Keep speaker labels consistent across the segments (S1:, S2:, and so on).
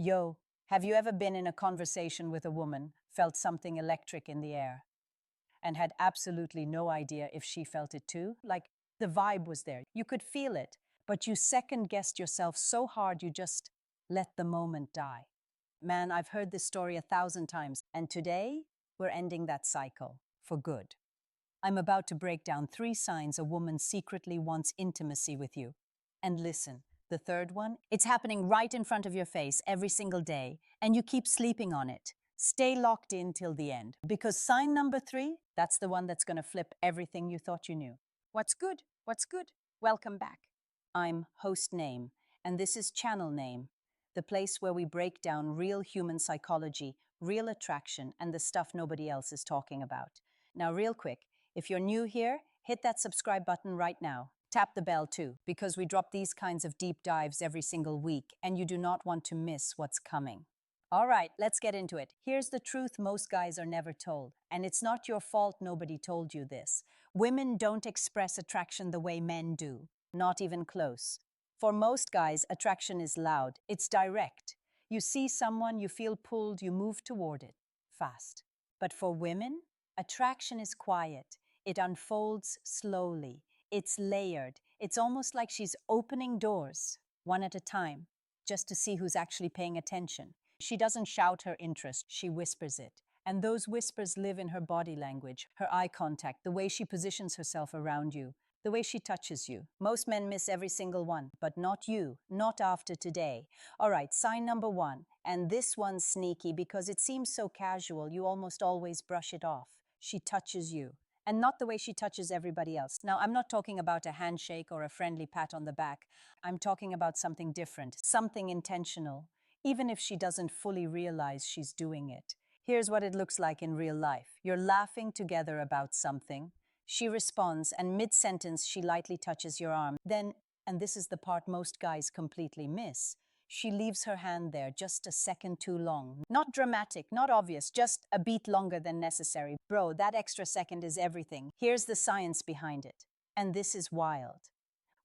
S1: Yo, have you ever been in a conversation with a woman, felt something electric in the air, and had absolutely no idea if she felt it too? Like the vibe was there. You could feel it, but you second guessed yourself so hard you just let the moment die. Man, I've heard this story 1,000 times, and today we're ending that cycle for good. I'm about to break down 3 signs a woman secretly wants intimacy with you. And listen, the third one, it's happening right in front of your face every single day, and you keep sleeping on it. Stay locked in till the end, because sign number 3, that's the one that's going to flip everything you thought you knew. What's good? What's good? Welcome back. I'm host name, and this is channel name, the place where we break down real human psychology, real attraction, and the stuff nobody else is talking about. Now, real quick, if you're new here, hit that subscribe button right now. Tap the bell too, because we drop these kinds of deep dives every single week, and you do not want to miss what's coming. All right, let's get into it. Here's the truth most guys are never told, and it's not your fault nobody told you this. Women don't express attraction the way men do, not even close. For most guys, attraction is loud, it's direct. You see someone, you feel pulled, you move toward it, fast. But for women, attraction is quiet. It unfolds slowly. It's layered. It's almost like she's opening doors, one at a time, just to see who's actually paying attention. She doesn't shout her interest, she whispers it. And those whispers live in her body language, her eye contact, the way she positions herself around you, the way she touches you. Most men miss every single one, but not you, not after today. All right, sign number 1, and this one's sneaky because it seems so casual, you almost always brush it off. She touches you. And not the way she touches everybody else. Now, I'm not talking about a handshake or a friendly pat on the back. I'm talking about something different, something intentional, even if she doesn't fully realize she's doing it. Here's what it looks like in real life. You're laughing together about something. She responds, and mid-sentence, she lightly touches your arm. Then, and this is the part most guys completely miss, she leaves her hand there just a second too long. Not dramatic, not obvious, just a beat longer than necessary. Bro, that extra second is everything. Here's the science behind it. And this is wild.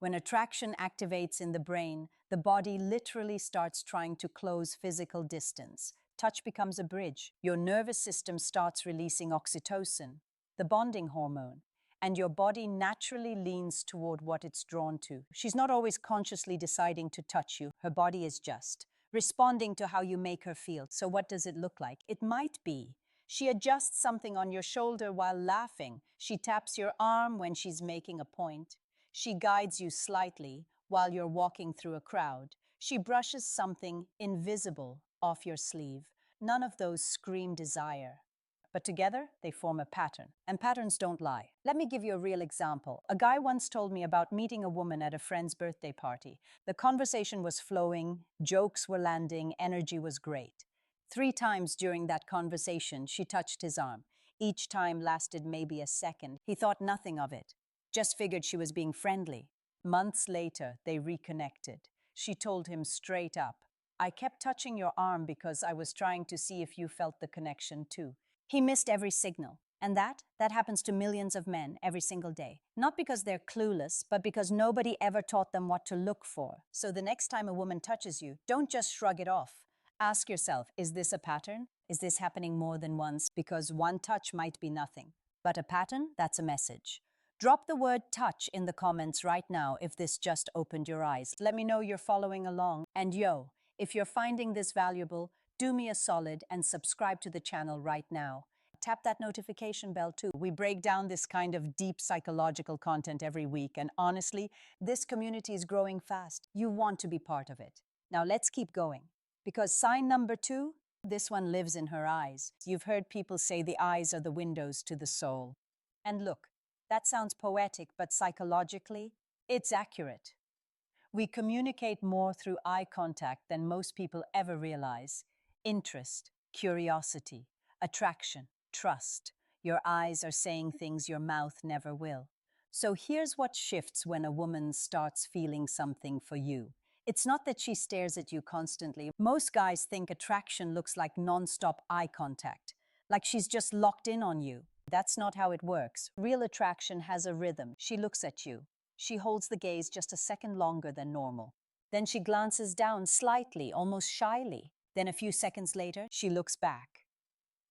S1: When attraction activates in the brain, the body literally starts trying to close physical distance. Touch becomes a bridge. Your nervous system starts releasing oxytocin, the bonding hormone, and your body naturally leans toward what it's drawn to. She's not always consciously deciding to touch you. Her body is just responding to how you make her feel. So what does it look like? It might be she adjusts something on your shoulder while laughing. She taps your arm when she's making a point. She guides you slightly while you're walking through a crowd. She brushes something invisible off your sleeve. None of those scream desire. But together, they form a pattern. And patterns don't lie. Let me give you a real example. A guy once told me about meeting a woman at a friend's birthday party. The conversation was flowing, jokes were landing, energy was great. 3 times during that conversation, she touched his arm. Each time lasted maybe a second. He thought nothing of it. Just figured she was being friendly. Months later, they reconnected. She told him straight up, "I kept touching your arm because I was trying to see if you felt the connection too." He missed every signal. And that happens to millions of men every single day. Not because they're clueless, but because nobody ever taught them what to look for. So the next time a woman touches you, don't just shrug it off. Ask yourself, is this a pattern? Is this happening more than once? Because one touch might be nothing. But a pattern, that's a message. Drop the word touch in the comments right now if this just opened your eyes. Let me know you're following along. And yo, if you're finding this valuable, do me a solid and subscribe to the channel right now. Tap that notification bell too. We break down this kind of deep psychological content every week, and honestly, this community is growing fast. You want to be part of it. Now let's keep going. Because sign number 2, this one lives in her eyes. You've heard people say the eyes are the windows to the soul. And look, that sounds poetic, but psychologically, it's accurate. We communicate more through eye contact than most people ever realize. Interest, curiosity, attraction, trust. Your eyes are saying things your mouth never will. So here's what shifts when a woman starts feeling something for you. It's not that she stares at you constantly. Most guys think attraction looks like non-stop eye contact, like she's just locked in on you. That's not how it works. Real attraction has a rhythm. She looks at you. She holds the gaze just a second longer than normal. Then she glances down slightly, almost shyly. Then a few seconds later, she looks back.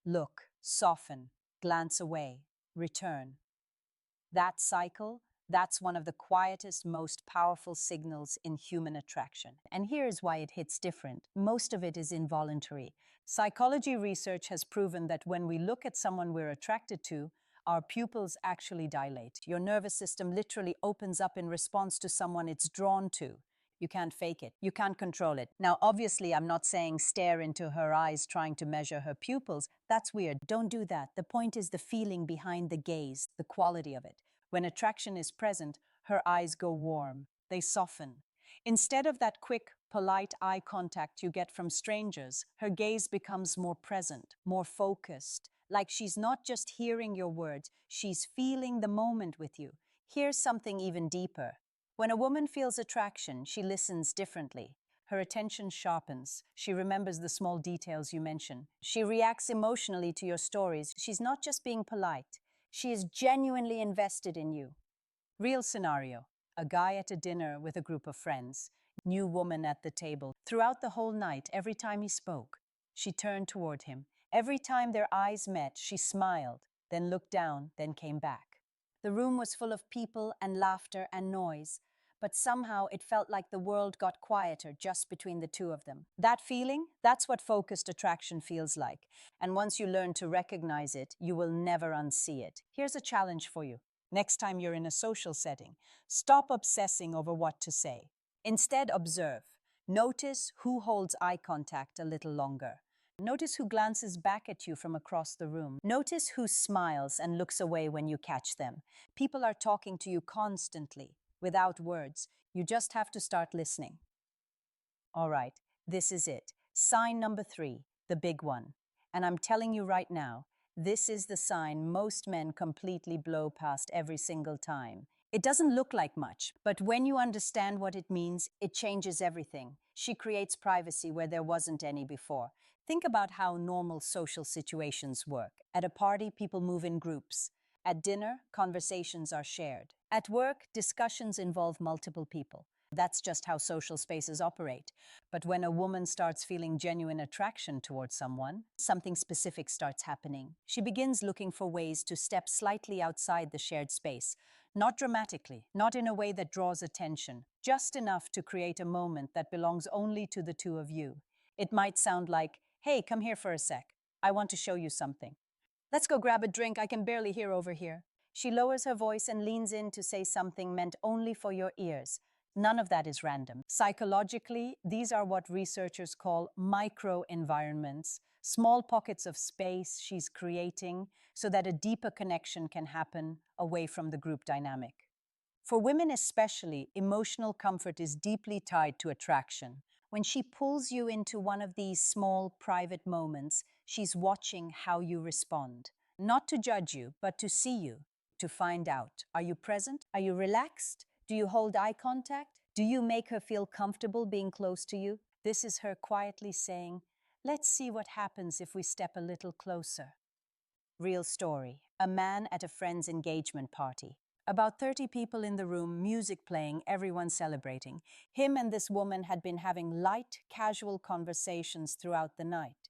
S1: Look, soften, glance away, return. That cycle, that's one of the quietest, most powerful signals in human attraction. And here's why it hits different. Most of it is involuntary. Psychology research has proven that when we look at someone we're attracted to, our pupils actually dilate. Your nervous system literally opens up in response to someone it's drawn to. You can't fake it. You can't control it. Now, obviously, I'm not saying stare into her eyes trying to measure her pupils. That's weird. Don't do that. The point is the feeling behind the gaze, the quality of it. When attraction is present, her eyes go warm. They soften. Instead of that quick, polite eye contact you get from strangers, her gaze becomes more present, more focused. Like she's not just hearing your words, she's feeling the moment with you. Here's something even deeper. When a woman feels attraction, she listens differently. Her attention sharpens. She remembers the small details you mention. She reacts emotionally to your stories. She's not just being polite. She is genuinely invested in you. Real scenario. A guy at a dinner with a group of friends. New woman at the table. Throughout the whole night, every time he spoke, she turned toward him. Every time their eyes met, she smiled, then looked down, then came back. The room was full of people and laughter and noise, but somehow it felt like the world got quieter just between the two of them. That feeling, that's what focused attraction feels like. And once you learn to recognize it, you will never unsee it. Here's a challenge for you. Next time you're in a social setting, stop obsessing over what to say. Instead, observe. Notice who holds eye contact a little longer. Notice who glances back at you from across the room. Notice who smiles and looks away when you catch them. People are talking to you constantly, without words. You just have to start listening. All right, this is it. Sign number 3, the big one. And I'm telling you right now, this is the sign most men completely blow past every single time. It doesn't look like much, but when you understand what it means, it changes everything. She creates privacy where there wasn't any before. Think about how normal social situations work. At a party, people move in groups. At dinner, conversations are shared. At work, discussions involve multiple people. That's just how social spaces operate. But when a woman starts feeling genuine attraction towards someone, something specific starts happening. She begins looking for ways to step slightly outside the shared space. Not dramatically, not in a way that draws attention, just enough to create a moment that belongs only to the two of you. It might sound like, hey, come here for a sec. I want to show you something. Let's go grab a drink. I can barely hear over here. She lowers her voice and leans in to say something meant only for your ears. None of that is random. Psychologically, these are what researchers call micro-environments, small pockets of space she's creating so that a deeper connection can happen away from the group dynamic. For women especially, emotional comfort is deeply tied to attraction. When she pulls you into one of these small, private moments, she's watching how you respond. Not to judge you, but to see you, to find out. Are you present? Are you relaxed? Do you hold eye contact? Do you make her feel comfortable being close to you? This is her quietly saying, let's see what happens if we step a little closer. Real story. A man at a friend's engagement party. About 30 people in the room, music playing, everyone celebrating. Him and this woman had been having light, casual conversations throughout the night.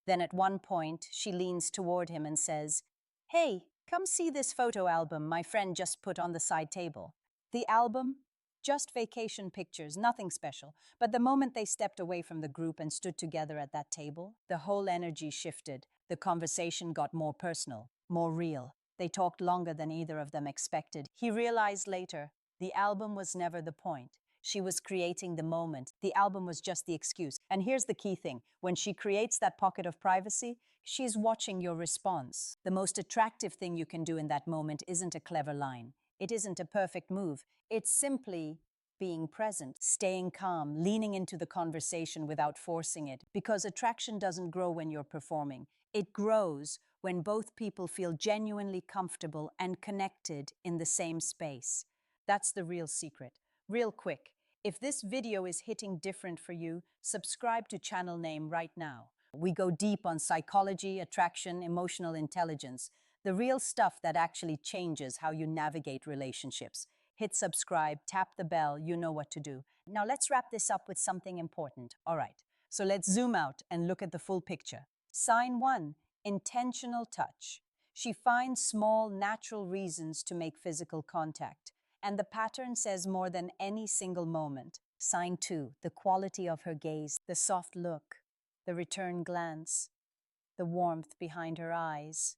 S1: Then at one point, she leans toward him and says, "Hey, come see this photo album my friend just put on the side table." The album? Just vacation pictures, nothing special. But the moment they stepped away from the group and stood together at that table, the whole energy shifted. The conversation got more personal, more real. They talked longer than either of them expected. He realized later, the album was never the point. She was creating the moment. The album was just the excuse. And here's the key thing. When she creates that pocket of privacy, she's watching your response. The most attractive thing you can do in that moment isn't a clever line. It isn't a perfect move. It's simply being present, staying calm, leaning into the conversation without forcing it. Because attraction doesn't grow when you're performing. It grows when both people feel genuinely comfortable and connected in the same space. That's the real secret. Real quick, if this video is hitting different for you, subscribe to channel name right now. We go deep on psychology, attraction, emotional intelligence, the real stuff that actually changes how you navigate relationships. Hit subscribe, tap the bell, you know what to do. Now let's wrap this up with something important. All right. So let's zoom out and look at the full picture. Sign 1, intentional touch. She finds small, natural reasons to make physical contact, and the pattern says more than any single moment. Sign 2, the quality of her gaze, the soft look, the return glance, the warmth behind her eyes.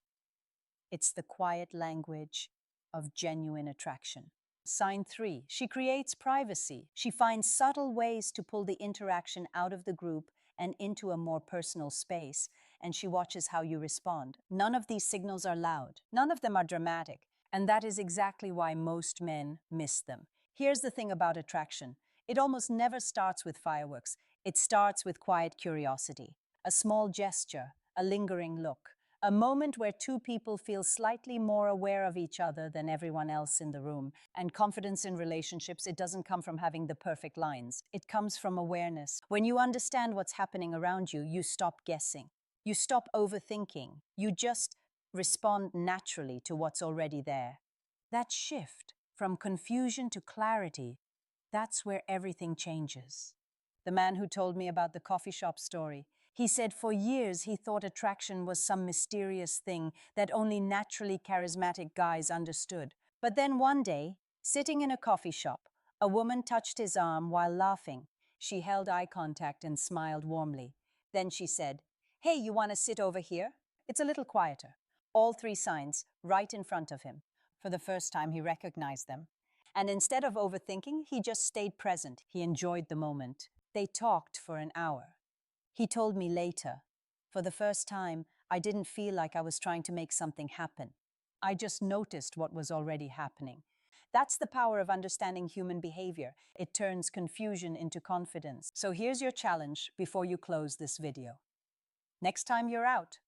S1: It's the quiet language of genuine attraction. Sign 3, she creates privacy. She finds subtle ways to pull the interaction out of the group and into a more personal space, and she watches how you respond. None of these signals are loud. None of them are dramatic, and that is exactly why most men miss them. Here's the thing about attraction. It almost never starts with fireworks. It starts with quiet curiosity, a small gesture, a lingering look, a moment where two people feel slightly more aware of each other than everyone else in the room. And confidence in relationships, it doesn't come from having the perfect lines. It comes from awareness. When you understand what's happening around you, you stop guessing. You stop overthinking. You just respond naturally to what's already there. That shift from confusion to clarity, that's where everything changes. The man who told me about the coffee shop story, he said for years he thought attraction was some mysterious thing that only naturally charismatic guys understood. But then one day, sitting in a coffee shop, a woman touched his arm while laughing. She held eye contact and smiled warmly. Then she said, "Hey, you want to sit over here? It's a little quieter." All three signs right in front of him. For the first time, he recognized them. And instead of overthinking, he just stayed present. He enjoyed the moment. They talked for an hour. He told me later, for the first time, I didn't feel like I was trying to make something happen. I just noticed what was already happening. That's the power of understanding human behavior. It turns confusion into confidence. So here's your challenge before you close this video. Next time you're out,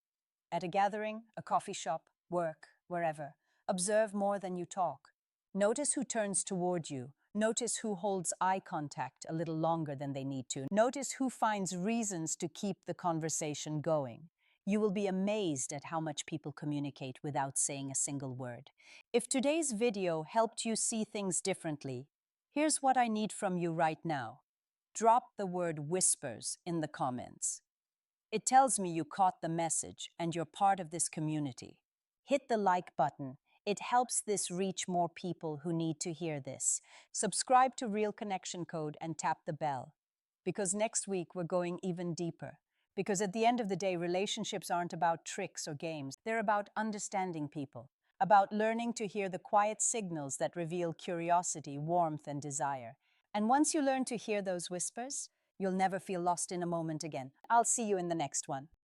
S1: at a gathering, a coffee shop, work, wherever, observe more than you talk. Notice who turns toward you. Notice who holds eye contact a little longer than they need to. Notice who finds reasons to keep the conversation going. You will be amazed at how much people communicate without saying a single word. If today's video helped you see things differently, here's what I need from you right now. Drop the word whispers in the comments. It tells me you caught the message and you're part of this community. Hit the like button. It helps this reach more people who need to hear this. Subscribe to Real Connection Code and tap the bell. Because next week we're going even deeper. Because at the end of the day, relationships aren't about tricks or games. They're about understanding people, about learning to hear the quiet signals that reveal curiosity, warmth, and desire. And once you learn to hear those whispers, you'll never feel lost in a moment again. I'll see you in the next one.